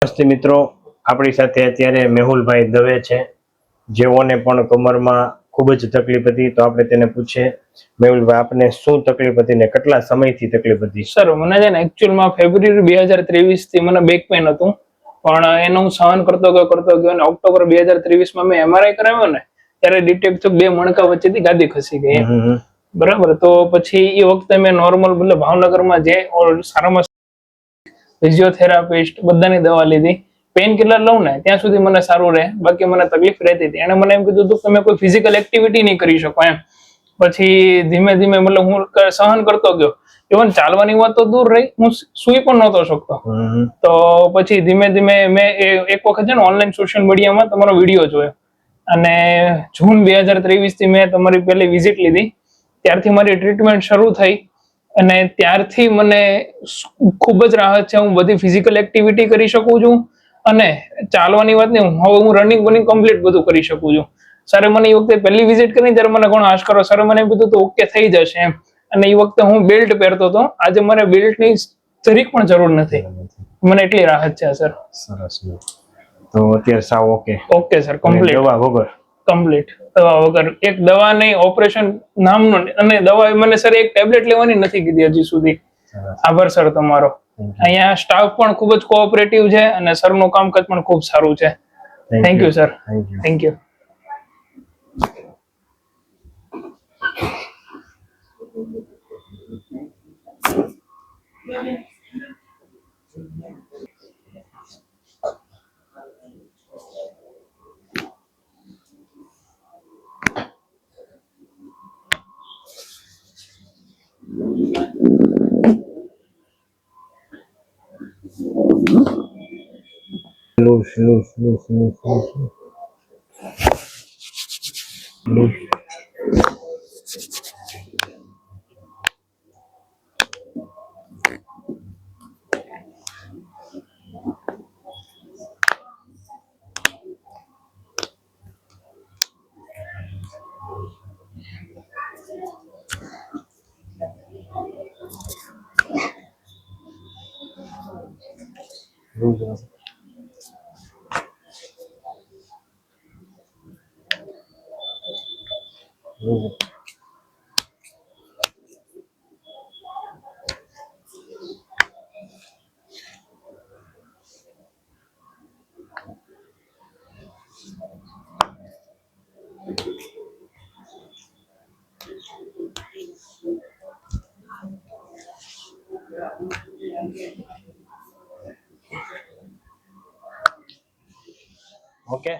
નમસ્તે મિત્રો, આપણી સાથે અત્યારે મેહુલભાઈ દવે છે, જેઓને પણ કમરમાં ખૂબ જ તકલીફ હતી. તો આપણે તેને પૂછીએ, મેહુલભાઈ આપને શું તકલીફ હતી ને કેટલા સમયથી તકલીફ હતી? સર, મને છે ને એકચ્યુઅલમાં ફેબ્રુઆરી 2023 થી મને બેક પેઇન હતું, પણ એનો હું સહન કરતો ગયો અને ઓક્ટોબર 2023 માં મેં MRI કરાવ્યો ને ત્યારે ડિટેક્ટ થયું 2 મણકા વચ્ચેથી ગાદી ખસી ગઈ. બરાબર. તો પછી એ વખતે મેં નોર્મલ મતલબ ભાવનગરમાં જે સારામાં ફિઝિયોથેરાપિસ્ટ બધાની દવા લીધી. પેઇન કિલર લઉં ને ત્યાં સુધી મને સારું રહે, બાકી મને તકલીફ રહેતી હતી. એને મને એમ કીધું હતું કે તમે કોઈ ફિઝિકલ એક્ટિવિટી નહીં કરી શકો એમ. પછી ધીમે ધીમે મતલબ હું સહન કરતો ગયો. ઇવન ચાલવાની વાત તો દૂર રહી, હું સુઈ પણ નહોતો શકતો. તો પછી ધીમે ધીમે મેં એક વખત છે ને ઓનલાઈન સોશિયલ મીડિયામાં તમારો વિડીયો જોયો અને જૂન 2023 થી મેં તમારી પહેલી વિઝિટ લીધી. ત્યારથી મારી ટ્રીટમેન્ટ શરૂ થઈ અને ત્યારથી મને ખૂબ જ રાહત છે. હું બધી ફિઝિકલ એક્ટિવિટી કરી શકું છું અને ચાલવાની વાત નહીં, હવે હું રનિંગ બનિંગ કમ્પ્લીટ બધું કરી શકું છું. સરે મને એ વખતે પહેલી વિઝિટ કરી ત્યારે મને ઘણો આશકારો, સરે મને એમ કીધું તો ઓકે થઈ જશે એમ. અને એ વખતે હું બેલ્ટ પહેરતો હતો. આજે મને બેલ્ટની જરીક પણ જરૂર નથી. મને એટલી રાહત છે સર. સરસ. તો અત્યારે સાવ ઓકે સર, કમ્પ્લીટ. દવા વગર? કમ્પ્લીટ દવા વગર. એક દવા નહીં, ઓપરેશન નામનું, અને દવા મને સર એક ટેબ્લેટ લેવાની નથી કીધી હજી સુધી. આભાર સર તમારો. અહીંયા સ્ટાફ પણ ખૂબ જ કોઓપરેટિવ છે અને સરનું કામકાજ પણ ખૂબ સારું છે. Thank you sir. Thank you. Okay.